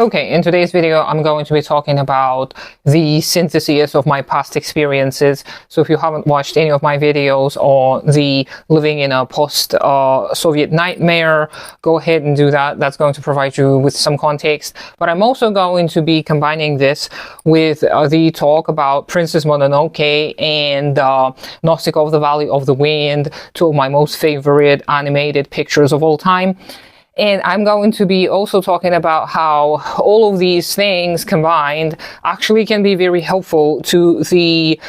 Okay, in today's video, I'm going to be talking about the synthesis of my past experiences. So if you haven't watched any of my videos on the living in a post-Soviet nightmare, go ahead and do that. That's going to provide you with some context. But I'm also going to be combining this with the talk about Princess Mononoke and Nausicaa of the Valley of the Wind, two of my most favorite animated pictures of all time. And I'm going to be also talking about how all of these things combined actually can be very helpful to the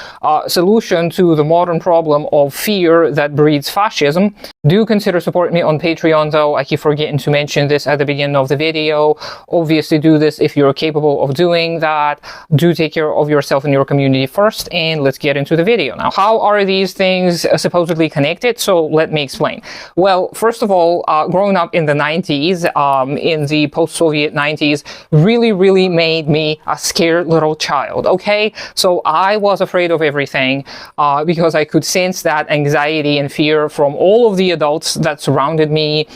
solution to the modern problem of fear that breeds fascism. Do consider supporting me on Patreon, though. I keep forgetting to mention this at the beginning of the video. Obviously, do this if you're capable of doing that. Do take care of yourself and your community first, and let's get into the video now. How are these things supposedly connected? So let me explain. Well, first of all, growing up in the 90s, in the post-Soviet 90s, really made me a scared little child, okay? So I was afraid of everything because I could sense that anxiety and fear from all of the adults that surrounded me.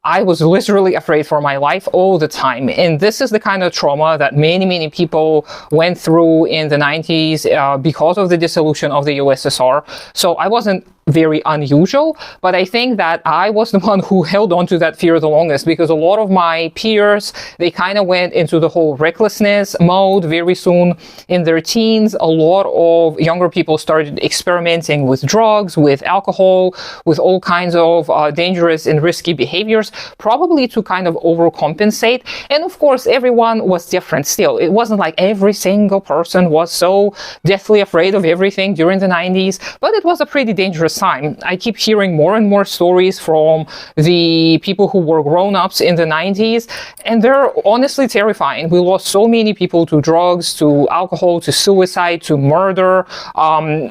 I was literally afraid for my life all the time. And this is the kind of trauma that many people went through in the 90s because of the dissolution of the USSR. So I wasn't very unusual, but I think that I was the one who held on to that fear the longest, because a lot of my peers, they kind of went into the whole recklessness mode very soon in their teens. A lot of younger people started experimenting with drugs, with alcohol, with all kinds of dangerous and risky behaviors, probably to kind of overcompensate. And of course, everyone was different still. It wasn't like every single person was so deathly afraid of everything during the 90s, but it was a pretty dangerous time. I keep hearing more and more stories from the people who were grown-ups in the 90s, and they're honestly terrifying. We lost so many people to drugs, to alcohol, to suicide, to murder.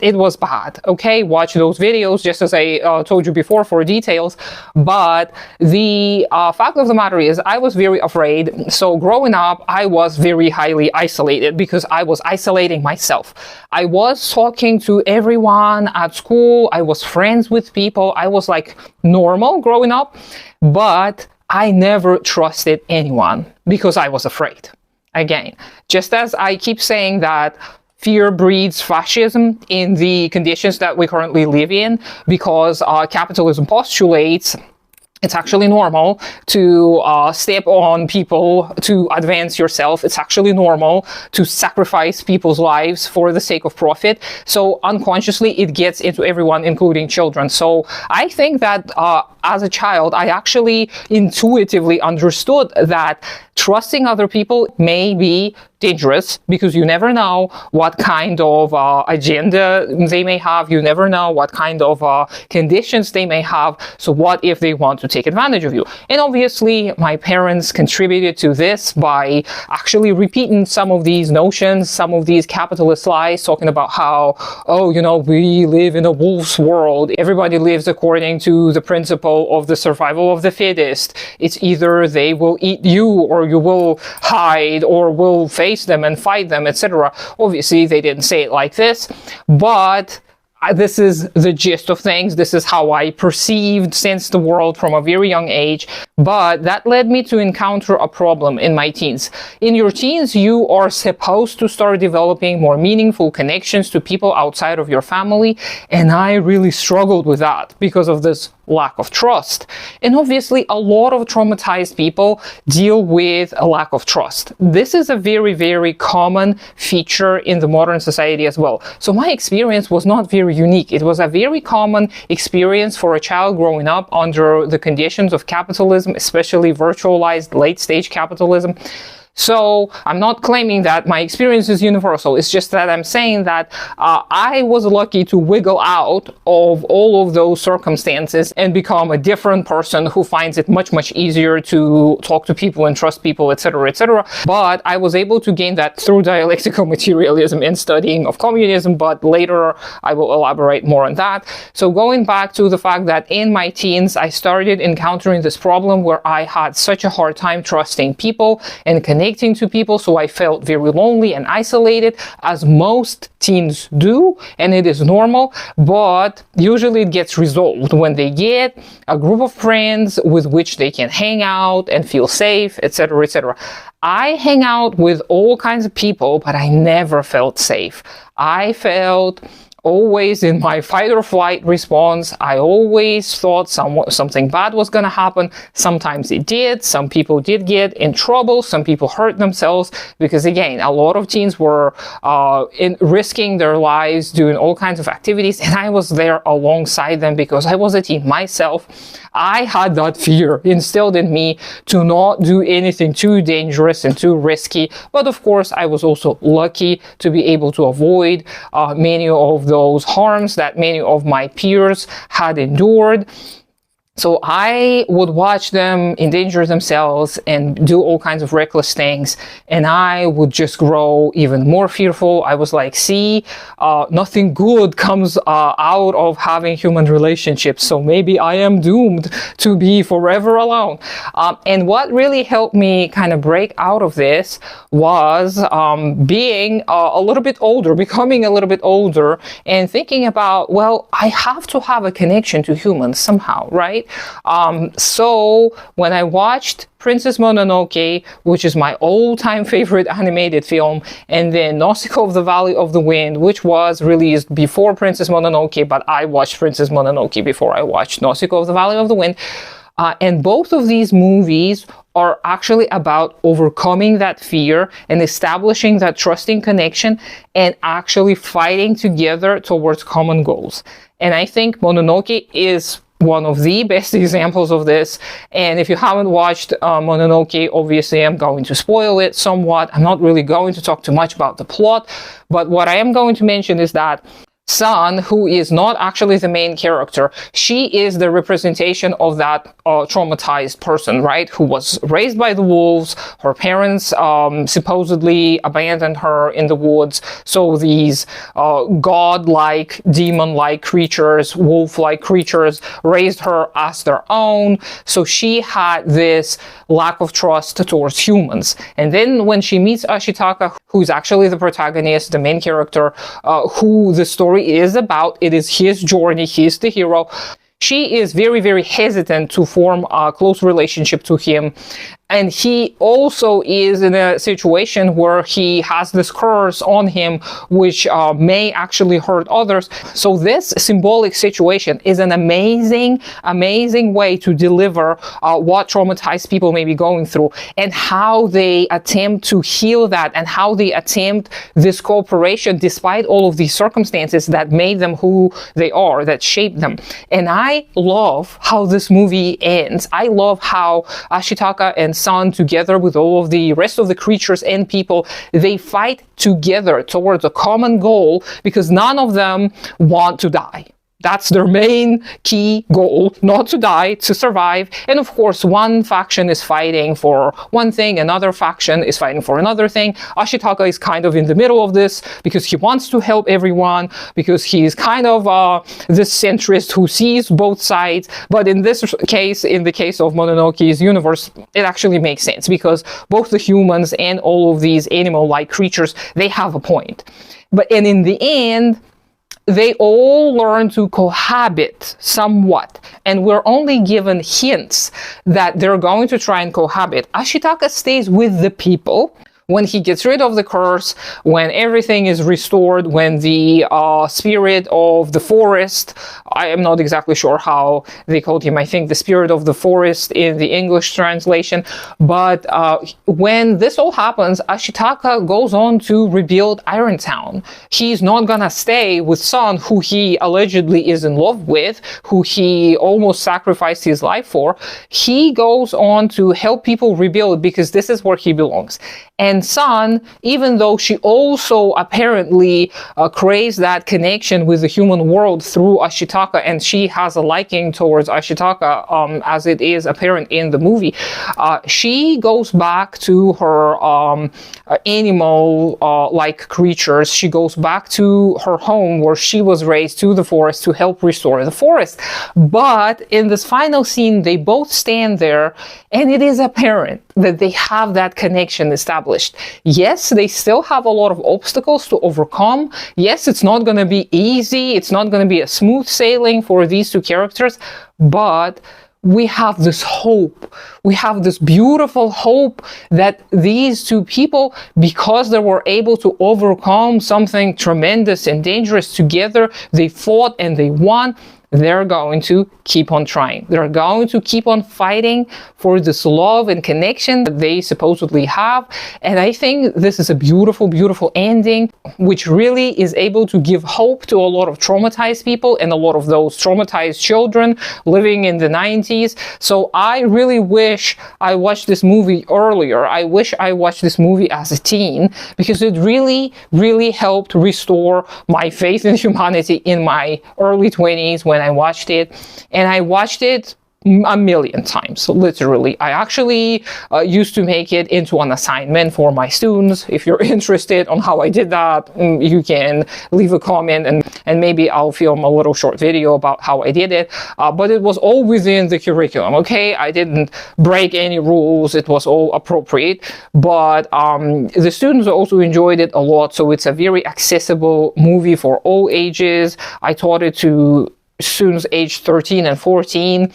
It was bad. Okay, watch those videos, just as I told you before, for details. But the fact of the matter is, I was very afraid. So growing up, I was very highly isolated because I was isolating myself. I was talking to everyone at school. I was friends with people. I was like normal growing up, but I never trusted anyone because I was afraid. Again, just as I keep saying that fear breeds fascism in the conditions that we currently live in, because capitalism postulates it's actually normal to step on people to advance yourself. It's actually normal to sacrifice people's lives for the sake of profit. So unconsciously, it gets into everyone, including children. So I think that as a child, I actually intuitively understood that trusting other people may be dangerous, because you never know what kind of agenda they may have. You never know what kind of conditions they may have. So what if they want to take advantage of you? And obviously, my parents contributed to this by actually repeating some of these notions, some of these capitalist lies, talking about how, oh, you know, we live in a wolf's world. Everybody lives according to the principle of the survival of the fittest. It's either they will eat you, or you will hide, or will face them and fight them, etc. Obviously, they didn't say it like this, but this is the gist of things. This is how I perceived, sensed the world from a very young age. But that led me to encounter a problem in my teens. In your teens, you are supposed to start developing more meaningful connections to people outside of your family. And I really struggled with that because of this lack of trust. And obviously, a lot of traumatized people deal with a lack of trust. This is a very common feature in the modern society as well. So my experience was not very unique. It was a very common experience for a child growing up under the conditions of capitalism, especially virtualized late-stage capitalism. So I'm not claiming that my experience is universal. It's just that I'm saying that I was lucky to wiggle out of all of those circumstances and become a different person who finds it much easier to talk to people and trust people, etc., etc. But I was able to gain that through dialectical materialism and studying of communism, but later I will elaborate more on that. So going back to the fact that in my teens, I started encountering this problem where I had such a hard time trusting people and connecting connecting to people, so I felt very lonely and isolated, as most teens do, and it is normal, but usually it gets resolved when they get a group of friends with which they can hang out and feel safe, etc., etc. I hang out with all kinds of people, but I never felt safe. I felt always in my fight or flight response. I always thought something bad was going to happen. Sometimes it did. Some people did get in trouble. Some people hurt themselves because, again, a lot of teens were risking their lives doing all kinds of activities, and I was there alongside them because I was a teen myself. I had that fear instilled in me to not do anything too dangerous and too risky. But of course, I was also lucky to be able to avoid many of those harms that many of my peers had endured. So I would watch them endanger themselves and do all kinds of reckless things, and I would just grow even more fearful. I was like, see, nothing good comes out of having human relationships, so maybe I am doomed to be forever alone. And what really helped me kind of break out of this was being a little bit older, becoming a little bit older, and thinking about, well, I have to have a connection to humans somehow, right? So when I watched Princess Mononoke, which is my all-time favorite animated film, and then Nausicaa of the Valley of the Wind, which was released before Princess Mononoke, but I watched Princess Mononoke before I watched Nausicaa of the Valley of the Wind. And both of these movies are actually about overcoming that fear and establishing that trusting connection and actually fighting together towards common goals. And I think Mononoke is one of the best examples of this. And if you haven't watched Mononoke, obviously I'm going to spoil it somewhat. I'm not really going to talk too much about the plot, but what I am going to mention is that San, who is not actually the main character, she is the representation of that traumatized person, right? Who was raised by the wolves. Her parents supposedly abandoned her in the woods. So these god-like, demon-like creatures, wolf-like creatures raised her as their own. So she had this lack of trust towards humans. And then when she meets Ashitaka, who's actually the protagonist, the main character, who the story is about, it is his journey, he's the hero. She is very, very hesitant to form a close relationship to him. And he also is in a situation where he has this curse on him, which may actually hurt others. So this symbolic situation is an amazing, amazing way to deliver what traumatized people may be going through and how they attempt to heal that and how they attempt this cooperation despite all of these circumstances that made them who they are, that shaped them. And I love how this movie ends. I love how Ashitaka and San, together with all of the rest of the creatures and people, they fight together towards a common goal because none of them want to die. That's their main key goal, not to die, to survive. And of course, one faction is fighting for one thing, another faction is fighting for another thing. Ashitaka is kind of in the middle of this because he wants to help everyone, because he's kind of this centrist who sees both sides. But in this case, in the case of Mononoke's universe, it actually makes sense because both the humans and all of these animal-like creatures, they have a point. And in the end, they all learn to cohabit somewhat, and we're only given hints that they're going to try and cohabit. Ashitaka stays with the people. When he gets rid of the curse, when everything is restored, when the spirit of the forest, I am not exactly sure how they called him, I think the spirit of the forest in the English translation, but when this all happens, Ashitaka goes on to rebuild Irontown. He's not gonna stay with San, who he allegedly is in love with, who he almost sacrificed his life for. He goes on to help people rebuild because this is where he belongs. And San, even though she also apparently craves that connection with the human world through Ashitaka, and she has a liking towards Ashitaka, as it is apparent in the movie, she goes back to her animal-like creatures. She goes back to her home where she was raised, to the forest, to help restore the forest. But in this final scene, they both stand there, and it is apparent that they have that connection established. Yes, they still have a lot of obstacles to overcome. Yes, it's not going to be easy. It's not going to be a smooth sailing for these two characters, but we have this hope. We have this beautiful hope that these two people, because they were able to overcome something tremendous and dangerous together, they fought and they won. They're going to keep on trying. They're going to keep on fighting for this love and connection that they supposedly have. And I think this is a beautiful, beautiful ending, which really is able to give hope to a lot of traumatized people and a lot of those traumatized children living in the 90s. So I really wish I watched this movie earlier. I wish I watched this movie as a teen, because it really, really helped restore my faith in humanity in my early 20s when I watched it. And I watched it a million times, literally. I actually used to make it into an assignment for my students. If you're interested on how I did that, you can leave a comment and maybe I'll film a little short video about how I did it. But it was all within the curriculum, okay? I didn't break any rules. It was all appropriate. But the students also enjoyed it a lot. So it's a very accessible movie for all ages. I taught it to students aged 13 and 14.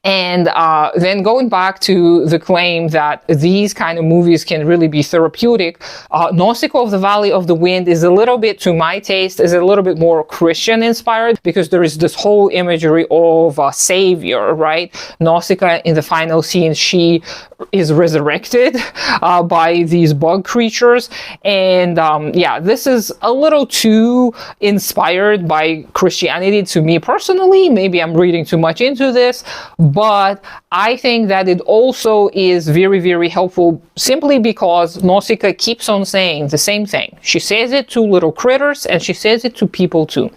And then going back to the claim that these kind of movies can really be therapeutic, Nausicaa of the Valley of the Wind is a little bit, to my taste, is a little bit more Christian inspired, because there is this whole imagery of a savior, right? Nausicaa, in the final scene, she is resurrected by these bug creatures. And yeah, this is a little too inspired by Christianity to me personally. Maybe I'm reading too much into this, but I think that it also is very, very helpful simply because Nausicaa keeps on saying the same thing. She says it to little critters and she says it to people too.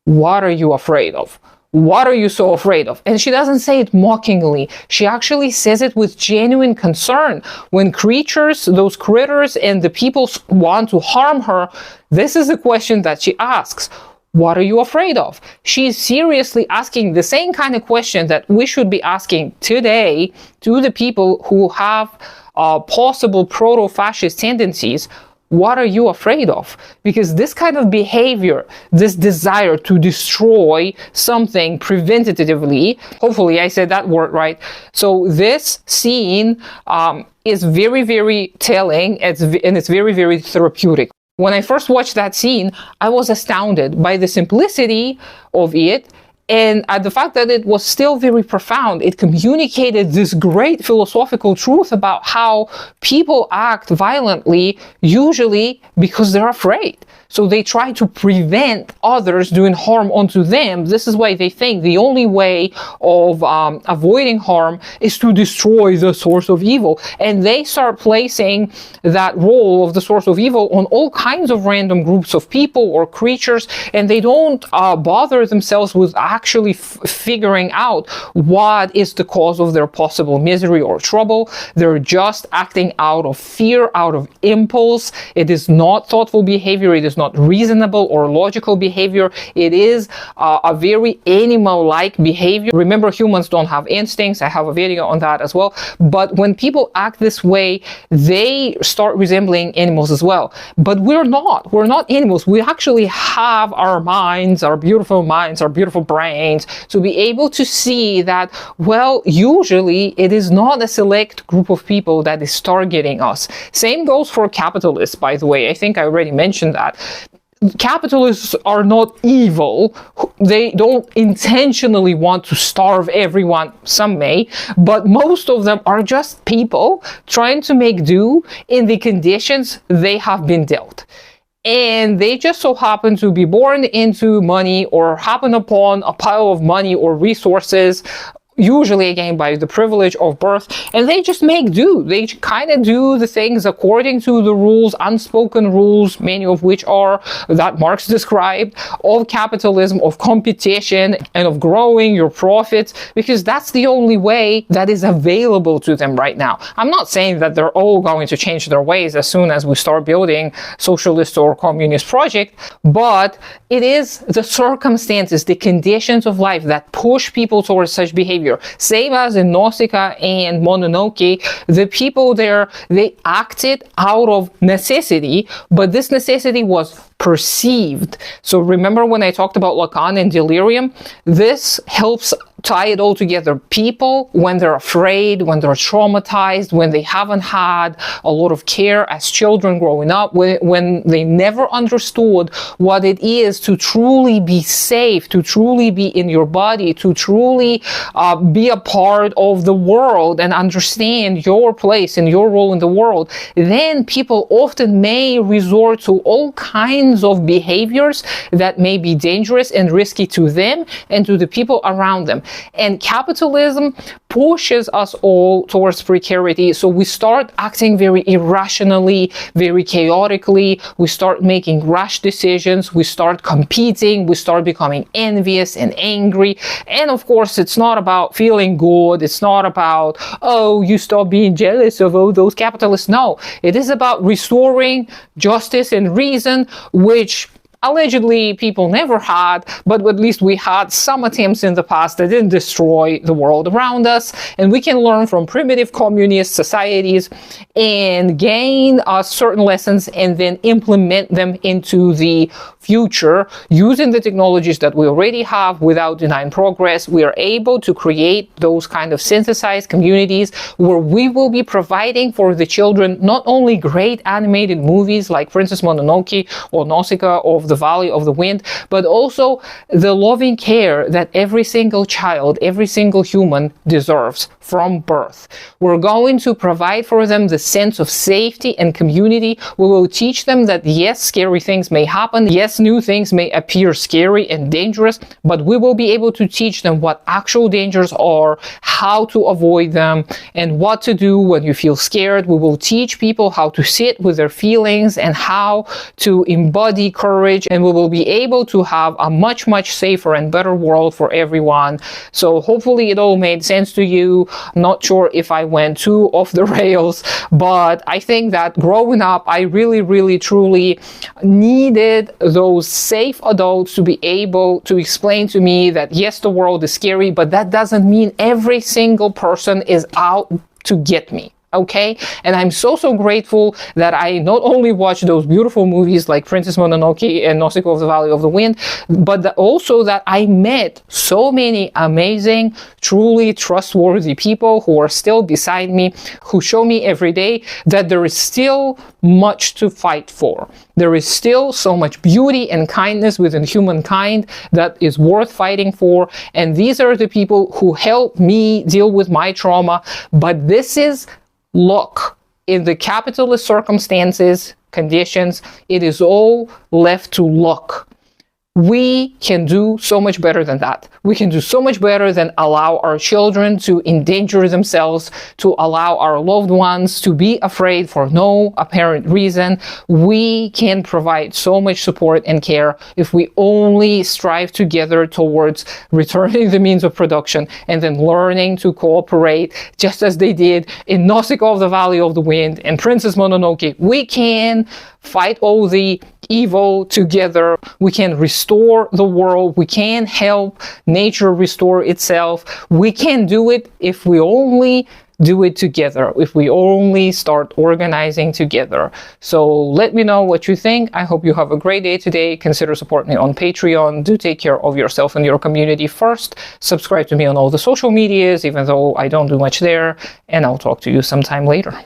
What are you afraid of? What are you so afraid of? And she doesn't say it mockingly. She actually says it with genuine concern. When creatures, those critters and the people want to harm her, this is the question that she asks. What are you afraid of? She is seriously asking the same kind of question that we should be asking today to the people who have possible proto-fascist tendencies. What are you afraid of? Because this kind of behavior, this desire to destroy something preventatively, hopefully I said that word right. So this scene is very, very telling, and it's very, very therapeutic. When I first watched that scene, I was astounded by the simplicity of it and at the fact that it was still very profound. It communicated this great philosophical truth about how people act violently, usually because they're afraid. So they try to prevent others doing harm onto them. This is why they think the only way of avoiding harm is to destroy the source of evil. And they start placing that role of the source of evil on all kinds of random groups of people or creatures, and they don't bother themselves with actually figuring out what is the cause of their possible misery or trouble. They're just acting out of fear, out of impulse. It is not thoughtful behavior. It is not reasonable or logical behavior. It is a very animal-like behavior. Remember, humans don't have instincts. I have a video on that as well. But when people act this way, they start resembling animals as well. But we're not. We're not animals. We actually have our minds, our beautiful brains, to be able to see that, well, usually it is not a select group of people that is targeting us. Same goes for capitalists, by the way. I think I already mentioned that. Capitalists are not evil. They don't intentionally want to starve everyone. Some may, but most of them are just people trying to make do in the conditions they have been dealt. And they just so happen to be born into money or happen upon a pile of money or resources, usually again by the privilege of birth, and they just make do. They kind of do the things according to the rules, unspoken rules, many of which are that Marx described, of capitalism, of competition, and of growing your profits, because that's the only way that is available to them right now. I'm not saying that they're all going to change their ways as soon as we start building socialist or communist project, but it is the circumstances, the conditions of life that push people towards such behavior. behavior. Same as in Nausicaa and Mononoke, the people there, they acted out of necessity, but this necessity was perceived. So remember when I talked about Lacan and delirium? This helps tie it all together. People, when they're afraid, when they're traumatized, when they haven't had a lot of care as children growing up, when they never understood what it is to truly be safe, to truly be in your body, to truly be a part of the world and understand your place and your role in the world, then people often may resort to all kinds of behaviors that may be dangerous and risky to them and to the people around them. And capitalism pushes us all towards precarity. So we start acting very irrationally, very chaotically. We start making rash decisions. We start competing. We start becoming envious and angry. And of course, it's not about feeling good. It's not about, oh, you stop being jealous of all those capitalists. No, it is about restoring justice and reason, which allegedly people never had, but at least we had some attempts in the past that didn't destroy the world around us. And we can learn from primitive communist societies and gain certain lessons and then implement them into the future using the technologies that we already have without denying progress. We are able to create those kind of synthesized communities where we will be providing for the children not only great animated movies like Princess Mononoke or Nausicaa of the Valley of the Wind, but also the loving care that every single child, every single human deserves from birth. We're going to provide for them the sense of safety and community. We will teach them that yes, scary things may happen. Yes, new things may appear scary and dangerous, but we will be able to teach them what actual dangers are, how to avoid them, and what to do when you feel scared. We will teach people how to sit with their feelings and how to embody courage, and we will be able to have a much, much safer and better world for everyone. So hopefully it all made sense to you. I'm not sure if I went too off the rails, but I think that growing up, I really, really, truly needed those safe adults to be able to explain to me that yes, the world is scary, but that doesn't mean every single person is out to get me. Okay, and I'm so grateful that I not only watched those beautiful movies like Princess Mononoke and Nausicaa of the Valley of the Wind, but also that I met so many amazing, truly trustworthy people who are still beside me, who show me every day that there is still much to fight for. There is still so much beauty and kindness within humankind that is worth fighting for. And these are the people who help me deal with my trauma. But this is luck. In the capitalist circumstances, conditions, it is all left to luck. We can do so much better than that. We can do so much better than allow our children to endanger themselves, to allow our loved ones to be afraid for no apparent reason. We can provide so much support and care if we only strive together towards returning the means of production and then learning to cooperate, just as they did in Nausicaa of the Valley of the Wind and Princess Mononoke. We can fight all the evil together. We can restore the world. We can help nature restore itself. We can do it if we only do it together, if we only start organizing together. So let me know what you think. I hope you have a great day today. Consider supporting me on Patreon. Do take care of yourself and your community first. Subscribe to me on all the social medias, even though I don't do much there. And I'll talk to you sometime later.